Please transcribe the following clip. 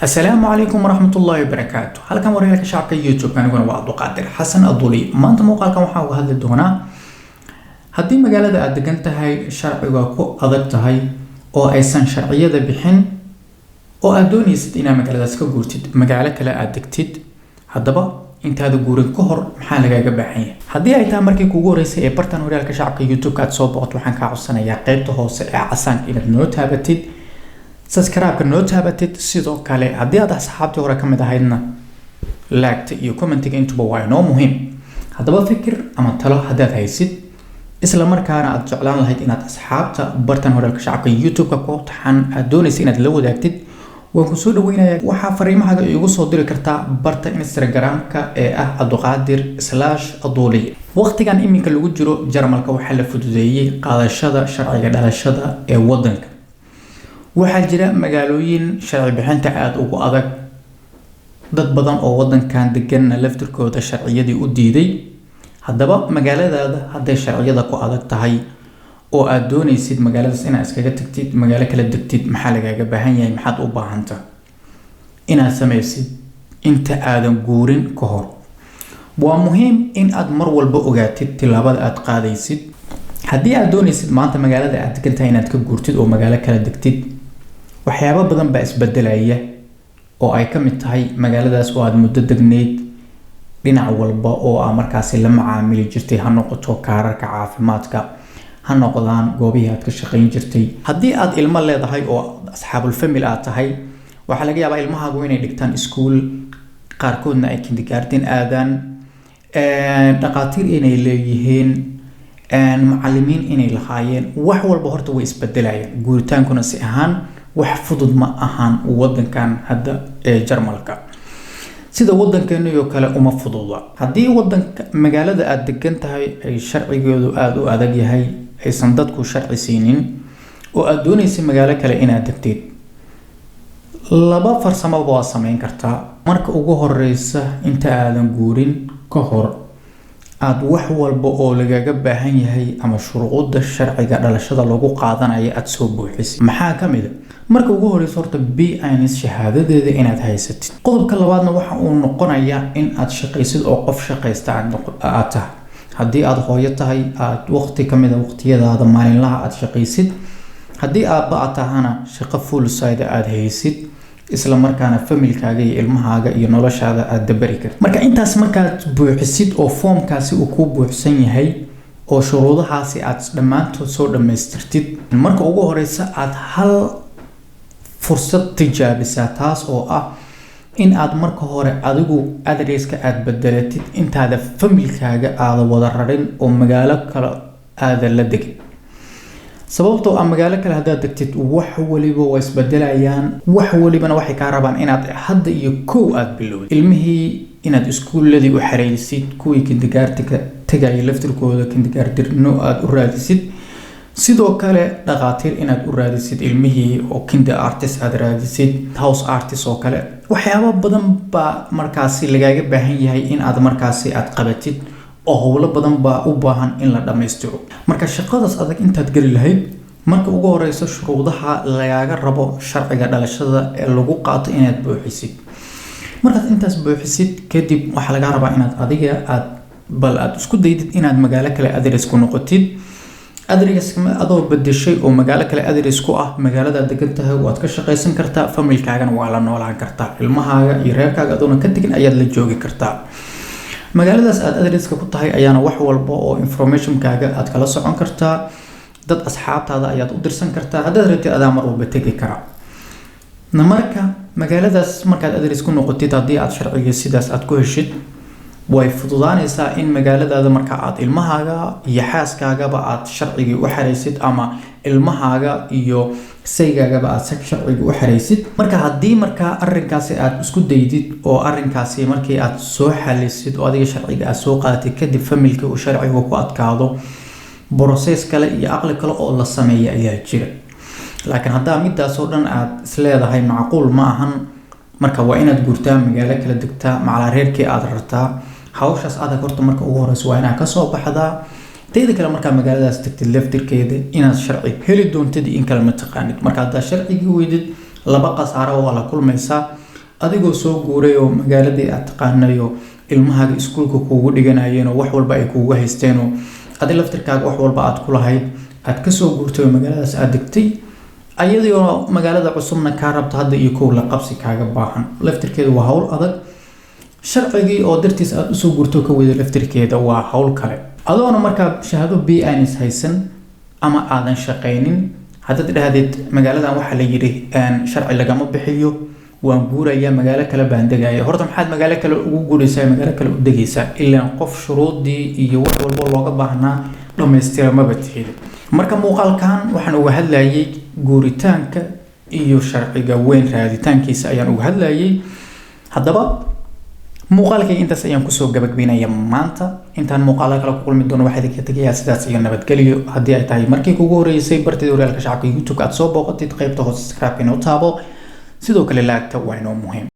السلام عليكم ورحمة الله وبركاته. halkan warayka shacabka YouTube aniguna waa Abduqaadir Xasan Aduli. maanta muuqaalkan waxa uu hadli doonaa haddii magaalada aad degan tahay sharciga ku adag tahay oo aysan sharciyada bixin oo aad doonaysid inaad magaaladaas ka guurtid magaalo kale aad degtid haddaba intaad guurin ka hor maxaa lagaaga baahan yahay haddii ay tahay markii kugu horeysay ee bartan warayka shacabka YouTube ka soo boqoto waxaan ka codsanayaa qaybta hoose ee casaanka inaad noo taabatid subscribe noo taabatid sidoo kale haddii aad asxaabtii hore ka mid ahaydna like iyo commentiga intuba waa inoo muhiim haddaba fikir ama talo haddaad haysid isla markaana aad jeclaan lahayd inaad asxaabta bartan warayka shacabka YouTube ka ku taxan aad doonaysid inaad la wadaagtid waan ku soo dhaweynayaa waxaa fariimahaaga igu soo diri kartaa barta Instagram-ka ee ah abduqaadir/aduli waqtigan iminka lagu jiro Jarmalka waxaa la fududeeyay qaadashada sharciga dhalashada ee wadanka waxaa jira magaalooyin sharci bixinta aad ugu adag dad badan oo wadankan degan laftirkooda sharciyadii u diiday haddaba magaaladaada hadday sharciyada ku adag tahay oo aad doonaysid magaaladaas inaad iskaga tagtid magaalo kale degtid maxaa lagaaga baahan yahay maxaad u baahanta inaad samaysid inta aadan guurin ka hor waa muhiim in aad mar walba ogaatid tilaabada aad qaadaysid haddii aad doonaysid maanta magaalada aad degan tahay inaad ka guurtid oo magaalo kale degtid waxyaabo badan baa isbedelaya oo ay ka mid tahay magaaladaas oo aad muddo degneyd dhinac walba oo aad markaasi la macaamili jirtay ha noqoto kaararka caafimaadka ha noqdaan goobihii aad ka shaqayn jirtay haddii aad ilmo leedahay oo asxaabul family aad tahay waxa laga yaabaa ilmahaagu inay dhigtaan iskuul qaarkoodna ay kindergarten aadaan dhaqaatiir inay leeyihiin macallimiin inay lahaayeen wax walba horta way isbedelayaan guuritaankuna si ahaan wax fudud ma ahaan wadankan hadda ee Jarmalka sida wadankeenu iyo kale uma fududa haddii wadanka magaalada aad degan tahay ay sharcigeedu aad u adag yahay aysan dadku sharci siinin oo aad doonaysid magaalo kale inaad degtid laba farsamo waa sameyn kartaa marka ugu horeysa inta aadan guurin ka hor aad wax walba oo lagaga baahan yahay ama shuruucda sharciga dhalashada lagu qaadanayo aad soo buuxisay maxaa kamid ah marka ugu horeysa horta BINS shahaadadeeda inaad haysatid qodobka labaadna waxa uu noqonayaa in aad shaqaysid oo qof shaqaysta aad tahay haddii aad hooyo tahay aad waqti kamid ah waqtiyadaada maalinlaha aad shaqaysid haddii aad tahana shaqo full side aad haysid isla markaana familkaaga iyo ilmahaaga iyo noloshaada aad dabari kartid marka intaas markaad buuxisid oo foomkaasi uu ku buuxsan yahay oo shuruudahaasi aad dhammaantood soo dhameystirtid marka ugu horeysa aad hal fursad tijaabisa taas oo ah in aad marka hore adigu addresska aad bedelatid intaada familkaaga aad wada rarin oo magaalo kale aad la degin sababtoo ah magaalo kale haddaad degtid wax waliba way isbedelayaan wax walibana waxay ka rabaan inaad hadda iyo kow aad bilowdid ilmihii inaad iskuuladii u xareysid kuwii kindergartenka tagay laftirkooda kindergarten aad u raadisid sidoo kale dhaqaatiir inaad u raadisid ilmihii oo kinder artist aad raadisid house artist oo kale waxyaabo badan baa markaasi lagaaga baahan yahay in aad markaasi aad qabatid oo howlo badan baa u baahan in la dhameystiro marka shaqadaas adag intaad gali lahayd marka ugu horeysa shuruudaha lagaaga rabo sharciga dhalashada ee lagu qaato inaad buuxisid markaad intaas buuxisid kadib waxa laga rabaa inaad adiga aad isku daydid inaad magaalo kale address ku noqotid address adoo bedeshay oo magaalo kale address ku ah magaalada degan tahay waad ka shaqaysan kartaa familkaagana waa la noolaan kartaa ilmahaaga iyo reerkaaga adoona ka tagin ayaad la joogi kartaa magaaladaas aad addresska ku tahay ayaana wax walba oo informationkaaga aad kala socon kartaa dad asxaabtaada ayaad u dirsan kartaa haddaad rabtid adaa mar walba tegi kara marka magaaladaas markaad address ku noqotid haddii aad sharciga sidaas aad ku heshid way fududaanaysaa in magaaladaada marka aad ilmahaaga iyo xaaskaagaba aad sharciga u xareysid ama ilmahaaga iyo saygaagaba aad sharciga u xareysid marka haddii marka arrinkaasi aad isku daydid oo arrinkaasi markii aad soo xalisid oo adiga sharciga aad soo qaadatid kadib familka uu sharciga ku adkaado process kale iyo aqli kale oo la sameeyo ayaa jira laakiin haddaa midaas oo dhan aad isleedahay macquul ma ahan marka waa inaad guurtaa magaalo kala degtaa macala reerkii aad rartaa hawshaas adag horta marka ugu horeysa waa inaad ka soo baxdaa teeda kale marka magaaladaas tagtid laftirkeeda inaad sharci heli doontid in kale ma taqaanid marka haddaa sharcigii weydid laba qasaaro waa la kulmaysaa adigoo soo guuray oo magaaladii aad taqaanayo ilmahaaga iskuulka kuugu dhiganayeen oo wax walba ay kuugu haysteen oo adi laftirkaaga wax walba aad ku lahayd aad kasoo guurtay oo magaaladaas aad degtay ayadoo magaalada cusubna kaa rabta hadda iyo kow la qabsi kaaga baahan laftirkeeda waa hawl adag sharcigii oo dartiis aad usoo guurto ka wada laftirkeeda waa hawl kale adoona markaa shahaado B.Nis haysan ama aadan shaqaynin haddaad dhahdeed magaaladan waxaa la yidhi sharci lagama bixiyo waan guurayaa magaalo kale baan degaya horta maxaad magaalo kale ugu guuraysaa magaalo kale u degaysaa ilaa qof shuruudii iyo wax walba looga baahnaa dhammaystira maba tihid marka muuqaalkan waxaan uga hadlayay guuritaanka iyo sharciga weyn raaditaankiisa ayaan uga hadlayay haddaba muuqaalkay intaas ayaan kusoo gabagabinaya maanta intaan muuqaalo kale ku kulmi doono waxaa idinka tegayaa sidaas iyo nabadgelyo haddii ay tahay markii kugu horeysay bartida horyaalka shacabka YouTube aad soo booqatid qaybta hoose subscribe inoo taabo sidoo kale laagta waa inoo muhiim